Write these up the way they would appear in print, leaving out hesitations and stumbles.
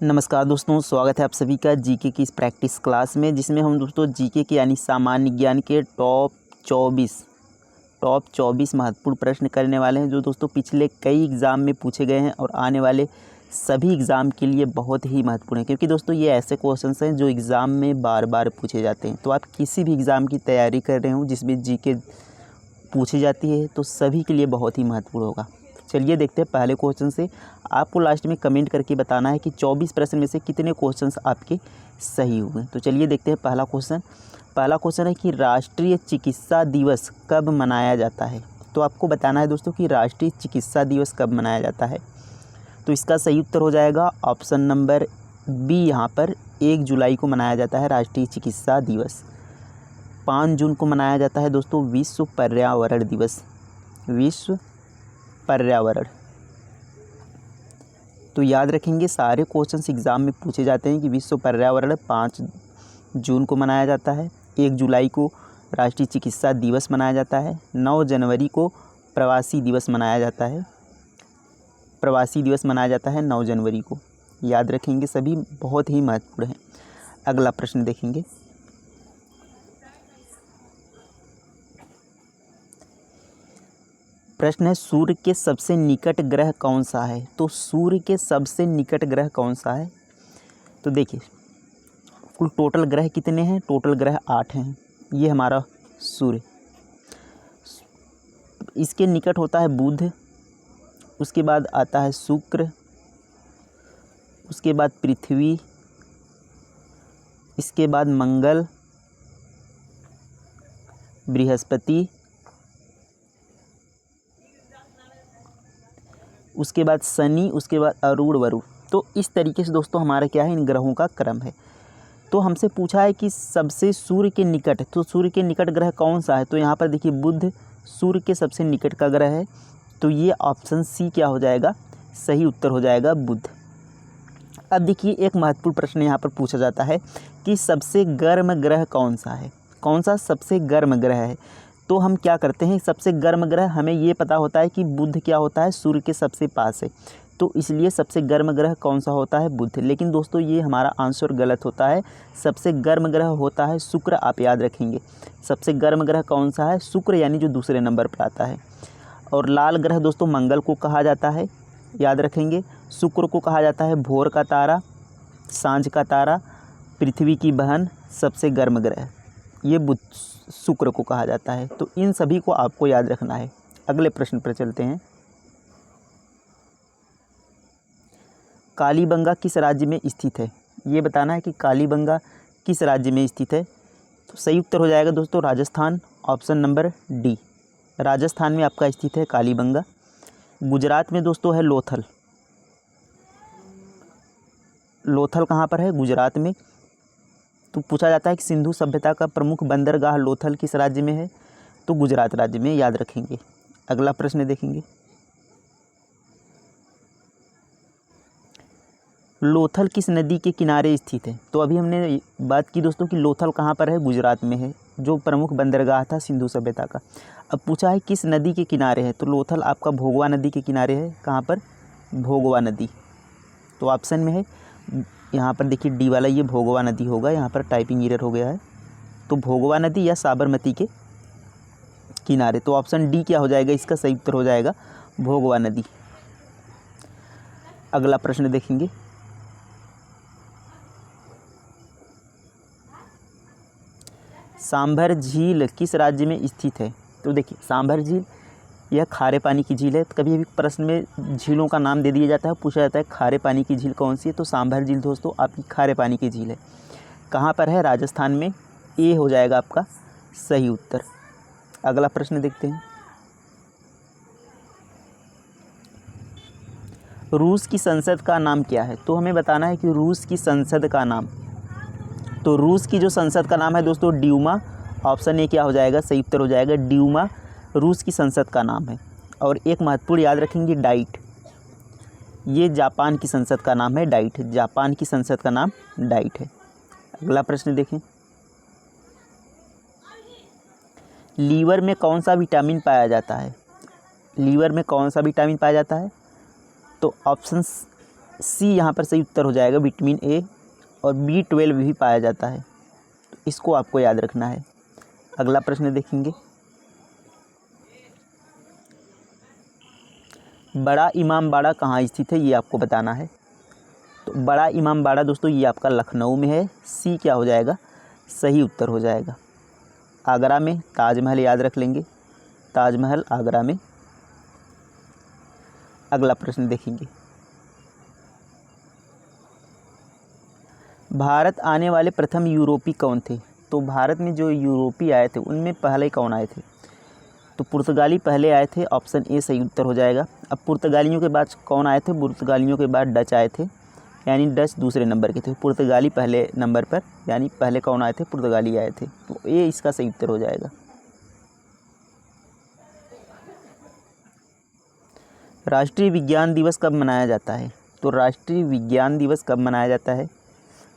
नमस्कार दोस्तों, स्वागत है आप सभी का जीके की इस प्रैक्टिस क्लास में, जिसमें हम दोस्तों जीके के यानी सामान्य ज्ञान के टॉप 24 महत्वपूर्ण प्रश्न करने वाले हैं, जो दोस्तों पिछले कई एग्ज़ाम में पूछे गए हैं और आने वाले सभी एग्ज़ाम के लिए बहुत ही महत्वपूर्ण है। क्योंकि दोस्तों ये ऐसे क्वेश्चंस हैं जो एग्ज़ाम में बार बार पूछे जाते हैं। तो आप किसी भी एग्ज़ाम की तैयारी कर रहे हो जिसमें जीके पूछी जाती है तो सभी के लिए बहुत ही महत्वपूर्ण होगा। चलिए देखते हैं पहले क्वेश्चन से। आपको लास्ट में कमेंट करके बताना है कि 24 प्रश्न में से कितने क्वेश्चंस आपके सही हुए। तो चलिए देखते हैं पहला क्वेश्चन है कि राष्ट्रीय चिकित्सा दिवस कब मनाया जाता है। तो आपको बताना है दोस्तों कि राष्ट्रीय चिकित्सा दिवस कब मनाया जाता है। तो इसका सही उत्तर हो जाएगा ऑप्शन नंबर बी। यहाँ पर 1 जुलाई को मनाया जाता है राष्ट्रीय चिकित्सा दिवस। 5 जून को मनाया जाता है दोस्तों विश्व पर्यावरण दिवस। विश्व पर्यावरण। तो याद रखेंगे, सारे क्वेश्चंस एग्ज़ाम में पूछे जाते हैं कि विश्व पर्यावरण 5 जून को मनाया जाता है। 1 जुलाई को राष्ट्रीय चिकित्सा दिवस मनाया जाता है। 9 जनवरी को प्रवासी दिवस मनाया जाता है। 9 जनवरी को। याद रखेंगे, सभी बहुत ही महत्वपूर्ण हैं। अगला प्रश्न देखेंगे। प्रश्न है, सूर्य के सबसे निकट ग्रह कौन सा है। तो सूर्य के सबसे निकट ग्रह कौन सा है। तो देखिए, कुल टोटल ग्रह कितने हैं। टोटल ग्रह 8 हैं। ये हमारा सूर्य, इसके निकट होता है बुध, उसके बाद आता है शुक्र, उसके बाद पृथ्वी, इसके बाद मंगल, बृहस्पति, उसके बाद शनि, उसके बाद अरुण वरुण। तो इस तरीके से दोस्तों हमारा क्या है, इन ग्रहों का क्रम है। तो हमसे पूछा है कि सबसे सूर्य के निकट, तो सूर्य के निकट ग्रह कौन सा है। तो यहाँ पर देखिए, बुध सूर्य के सबसे निकट का ग्रह है। तो ये ऑप्शन सी क्या हो जाएगा, सही उत्तर हो जाएगा बुध। अब देखिए, एक महत्वपूर्ण प्रश्न यहाँ पर पूछा जाता है कि सबसे गर्म ग्रह कौन सा है। कौन सा सबसे गर्म ग्रह है। तो हम क्या करते हैं, सबसे गर्म ग्रह हमें ये पता होता है कि बुध क्या होता है, सूर्य के सबसे पास है। तो इसलिए सबसे गर्म ग्रह कौन सा होता है, बुध। लेकिन दोस्तों ये हमारा आंसर गलत होता है। सबसे गर्म ग्रह होता है शुक्र। आप याद रखेंगे, सबसे गर्म ग्रह कौन सा है, शुक्र, यानी जो दूसरे नंबर पर आता है। और लाल ग्रह दोस्तों मंगल को कहा जाता है। याद रखेंगे, शुक्र को कहा जाता है भोर का तारा, सांझ का तारा, पृथ्वी की बहन, सबसे गर्म ग्रह ये बुध शुक्र को कहा जाता है। तो इन सभी को आपको याद रखना है। अगले प्रश्न पर चलते हैं। कालीबंगा किस राज्य में स्थित है। ये बताना है कि कालीबंगा किस राज्य में स्थित है। तो सही उत्तर हो जाएगा दोस्तों Rajasthan. Option number D, Rajasthan में आपका स्थित है कालीबंगा। गुजरात में दोस्तों है लोथल। लोथल कहाँ पर है, गुजरात में। तो पूछा जाता है कि सिंधु सभ्यता का प्रमुख बंदरगाह लोथल किस राज्य में है। तो गुजरात राज्य में। याद रखेंगे। अगला प्रश्न देखेंगे। लोथल किस नदी के किनारे स्थित है। तो अभी हमने बात की दोस्तों कि लोथल कहाँ पर है, गुजरात में है, जो प्रमुख बंदरगाह था सिंधु सभ्यता का। अब पूछा है किस नदी के किनारे है। तो लोथल आपका भोगवा नदी के किनारे है। कहाँ पर, भोगवा नदी। तो ऑप्शन में है यहाँ पर देखिए, डी वाला ये भोगवा नदी होगा। यहाँ पर टाइपिंग एरर हो गया है। तो भोगवा नदी या साबरमती के किनारे। तो ऑप्शन डी क्या हो जाएगा, इसका सही उत्तर हो जाएगा भोगवा नदी। अगला प्रश्न देखेंगे। सांभर झील किस राज्य में स्थित है। तो देखिए, सांभर झील यह खारे पानी की झील है। तो कभी भी प्रश्न में झीलों का नाम दे दिया जाता है, पूछा जाता है खारे पानी की झील कौन सी है। तो सांभर झील दोस्तों आपकी खारे पानी की झील है। कहाँ पर है, राजस्थान में। ए हो जाएगा आपका सही उत्तर। अगला प्रश्न देखते हैं। रूस की संसद का नाम क्या है। तो हमें बताना है कि रूस की संसद का नाम। तो रूस की जो संसद का नाम है दोस्तों ड्यूमा। ऑप्शन ए क्या हो जाएगा, सही उत्तर हो जाएगा ड्यूमा। रूस की संसद का नाम है। और एक महत्वपूर्ण याद रखेंगे, डाइट। ये जापान की संसद का नाम है, डाइट। जापान की संसद का नाम डाइट है। अगला प्रश्न देखें। लीवर में कौन सा विटामिन पाया जाता है। लीवर में कौन सा विटामिन पाया जाता है। तो ऑप्शंस सी यहाँ पर सही उत्तर हो जाएगा, विटामिन ए। और B12 भी पाया जाता है, तो इसको आपको याद रखना है। अगला प्रश्न देखेंगे, बड़ा इमामबाड़ा कहाँ स्थित है, ये आपको बताना है। तो बड़ा इमामबाड़ा दोस्तों ये आपका लखनऊ में है। सी क्या हो जाएगा, सही उत्तर हो जाएगा। आगरा में ताजमहल याद रख लेंगे, ताजमहल आगरा में। अगला प्रश्न देखेंगे, भारत आने वाले प्रथम यूरोपी कौन थे। तो भारत में जो यूरोपी आए थे उनमें पहले कौन आए थे, तो पुर्तगाली पहले आए थे, ऑप्शन ए सही उत्तर हो जाएगा। अब पुर्तगालियों के बाद कौन आए थे, पुर्तगालियों के बाद डच आए थे, यानी डच दूसरे नंबर के थे, पुर्तगाली पहले नंबर पर, यानी पहले कौन आए थे, पुर्तगाली आए थे। तो ए इसका सही उत्तर हो जाएगा। राष्ट्रीय विज्ञान दिवस कब मनाया जाता है, तो राष्ट्रीय विज्ञान दिवस कब मनाया जाता है,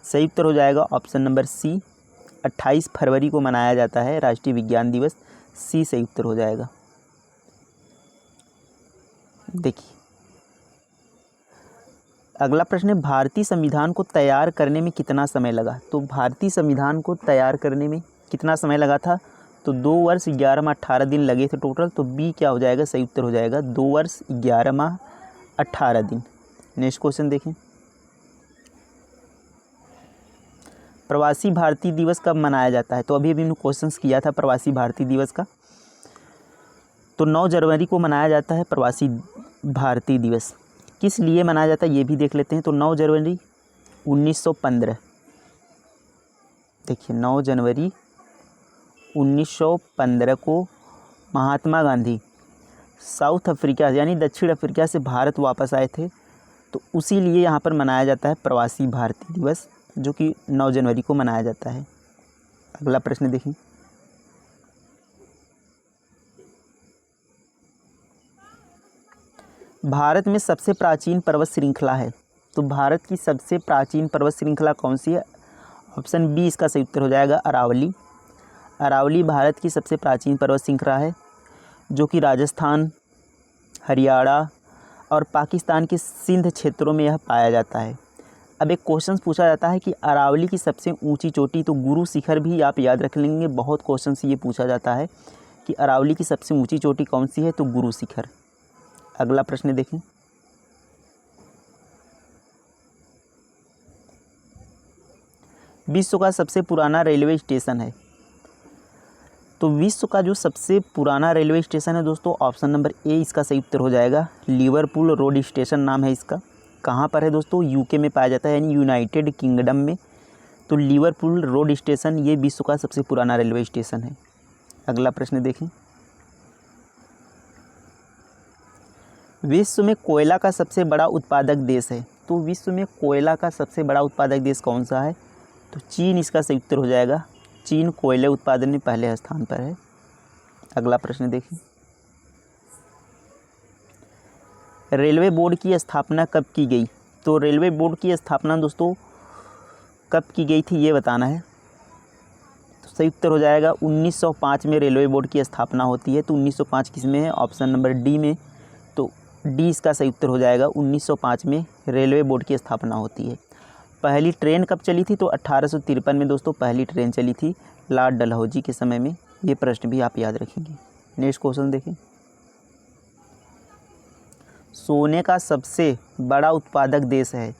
सही उत्तर हो जाएगा ऑप्शन नंबर सी, 28 फरवरी को मनाया जाता है राष्ट्रीय विज्ञान दिवस। सी सही उत्तर हो जाएगा। देखिए अगला प्रश्न है, भारतीय संविधान को तैयार करने में कितना समय लगा। तो भारतीय संविधान को तैयार करने में कितना समय लगा था, तो 2 वर्ष 11 माह 18 दिन लगे थे टोटल। तो बी क्या हो जाएगा, सही उत्तर हो जाएगा 2 वर्ष 11 माह 18 दिन। नेक्स्ट क्वेश्चन देखें, प्रवासी भारतीय दिवस कब मनाया जाता है। तो अभी हमने क्वेश्चंस किया था प्रवासी भारतीय दिवस का। तो 9 जनवरी को मनाया जाता है प्रवासी भारतीय दिवस। किस लिए मनाया जाता है ये भी देख लेते हैं। तो 9 जनवरी 1915, देखिए 9 जनवरी 1915 को महात्मा गांधी साउथ अफ्रीका यानी दक्षिण अफ्रीका से भारत वापस आए थे, तो उसी लिए यहाँ पर मनाया जाता है प्रवासी भारतीय दिवस, जो कि 9 जनवरी को मनाया जाता है। अगला प्रश्न देखिए, भारत में सबसे प्राचीन पर्वत श्रृंखला है। तो भारत की सबसे प्राचीन पर्वत श्रृंखला कौन सी है, ऑप्शन बी इसका सही उत्तर हो जाएगा अरावली। अरावली भारत की सबसे प्राचीन पर्वत श्रृंखला है, जो कि राजस्थान, हरियाणा और पाकिस्तान के सिंध क्षेत्रों में यह पाया जाता है। अब एक क्वेश्चन पूछा जाता है कि अरावली की सबसे ऊंची चोटी, तो गुरु शिखर भी आप याद रख लेंगे। बहुत क्वेश्चन से ये पूछा जाता है कि अरावली की सबसे ऊंची चोटी कौन सी है, तो गुरु शिखर। अगला प्रश्न देखें, विश्व का सबसे पुराना रेलवे स्टेशन है। तो विश्व का जो सबसे पुराना रेलवे स्टेशन है दोस्तों, ऑप्शन नंबर ए इसका सही उत्तर हो जाएगा, लिवरपूल रोड स्टेशन नाम है इसका। कहाँ पर है दोस्तों, यूके में पाया जाता है, यानी यूनाइटेड किंगडम में। तो लिवरपूल रोड स्टेशन ये विश्व का सबसे पुराना रेलवे स्टेशन है। अगला प्रश्न देखें, विश्व में कोयला का सबसे बड़ा उत्पादक देश है। तो विश्व में कोयला का सबसे बड़ा उत्पादक देश कौन सा है, तो चीन इसका सही उत्तर हो जाएगा। चीन कोयले उत्पादन में पहले स्थान पर है। अगला प्रश्न देखें, रेलवे बोर्ड की स्थापना कब की गई। तो रेलवे बोर्ड की स्थापना दोस्तों कब की गई थी ये बताना है। तो सही उत्तर हो जाएगा 1905 में रेलवे बोर्ड की स्थापना होती है। तो 1905 किस में है, ऑप्शन नंबर डी में। तो डी इसका सही उत्तर हो जाएगा, 1905 में रेलवे बोर्ड की स्थापना होती है। पहली ट्रेन कब चली थी, तो 1853 में दोस्तों पहली ट्रेन चली थी, लॉर्ड डलहौजी के समय में। ये प्रश्न भी आप याद रखेंगे। नेक्स्ट क्वेश्चन देखें, सोने का सबसे बड़ा उत्पादक देश है।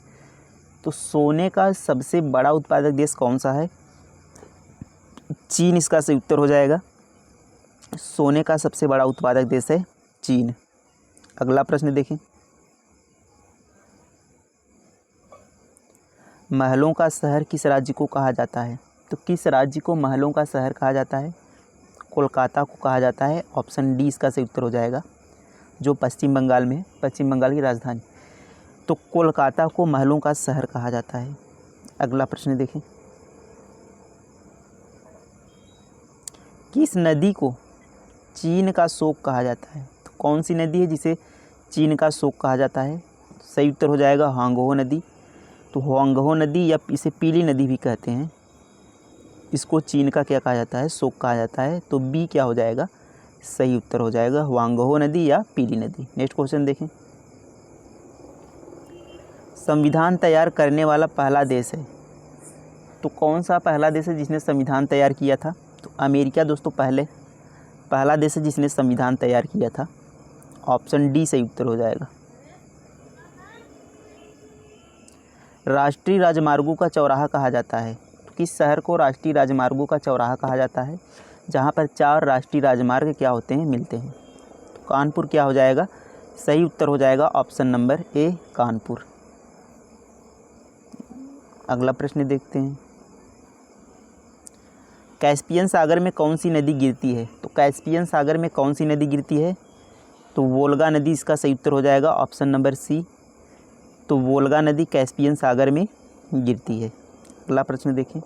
तो सोने का सबसे बड़ा उत्पादक देश कौन सा है, चीन इसका सही उत्तर हो जाएगा। सोने का सबसे बड़ा उत्पादक देश है चीन। अगला प्रश्न देखें, महलों का शहर किस राज्य को कहा जाता है। तो किस राज्य को महलों का शहर कहा जाता है, कोलकाता को कहा जाता है। ऑप्शन डी इसका सही उत्तर हो जाएगा, जो पश्चिम बंगाल में है, पश्चिम बंगाल की राजधानी। तो कोलकाता को महलों का शहर कहा जाता है। अगला प्रश्न देखें, किस नदी को चीन का शोक कहा जाता है। तो कौन सी नदी है जिसे चीन का शोक कहा जाता है, सही उत्तर हो जाएगा होंगहो नदी। तो होंगहो नदी या इसे पीली नदी भी कहते हैं, इसको चीन का क्या कहा जाता है, शोक कहा जाता है। तो बी क्या हो जाएगा, सही उत्तर हो जाएगा होंगहो नदी या पीली नदी। नेक्स्ट क्वेश्चन देखें, संविधान तैयार करने वाला पहला देश है। तो कौन सा पहला देश है जिसने संविधान तैयार किया था? तो अमेरिका दोस्तों पहला देश है जिसने संविधान तैयार किया था। ऑप्शन डी सही उत्तर हो जाएगा। राष्ट्रीय राजमार्गों का चौराहा कहा जाता है। तो किस शहर को राष्ट्रीय राजमार्गों का चौराहा कहा जाता है? जहाँ पर 4 राष्ट्रीय राजमार्ग क्या होते हैं, मिलते हैं। तो कानपुर क्या हो जाएगा? सही उत्तर हो जाएगा ऑप्शन नंबर ए कानपुर। अगला प्रश्न देखते हैं। कैस्पियन सागर में कौन सी नदी गिरती है? तो कैस्पियन सागर में कौन सी नदी गिरती है? तो वोल्गा नदी इसका सही उत्तर हो जाएगा ऑप्शन नंबर सी। तो वोल्गा नदी कैस्पियन सागर में गिरती है। अगला प्रश्न देखें।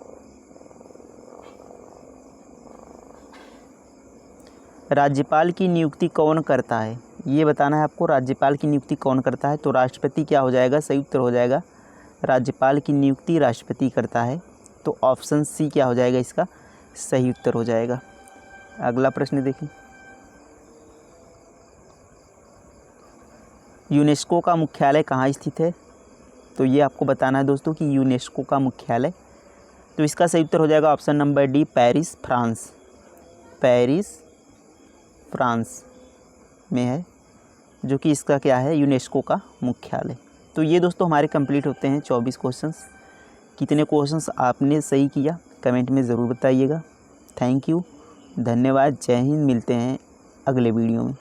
राज्यपाल की नियुक्ति कौन करता है? ये बताना है आपको, राज्यपाल की नियुक्ति कौन करता है? तो राष्ट्रपति क्या हो जाएगा? सही उत्तर हो जाएगा राज्यपाल की नियुक्ति राष्ट्रपति करता है। तो ऑप्शन सी क्या हो जाएगा इसका सही उत्तर हो जाएगा। अगला प्रश्न देखें। यूनेस्को का मुख्यालय कहाँ स्थित है? तो ये आपको बताना है दोस्तों कि यूनेस्को का मुख्यालय, तो इसका सही उत्तर हो जाएगा option number D Paris France. Paris France में है, जो कि इसका क्या है, यूनेस्को का मुख्यालय। तो ये दोस्तों हमारे कंप्लीट होते हैं 24 क्वेश्चंस। कितने क्वेश्चंस आपने सही किया कमेंट में ज़रूर बताइएगा। थैंक यू, धन्यवाद, जय हिंद। मिलते हैं अगले वीडियो में।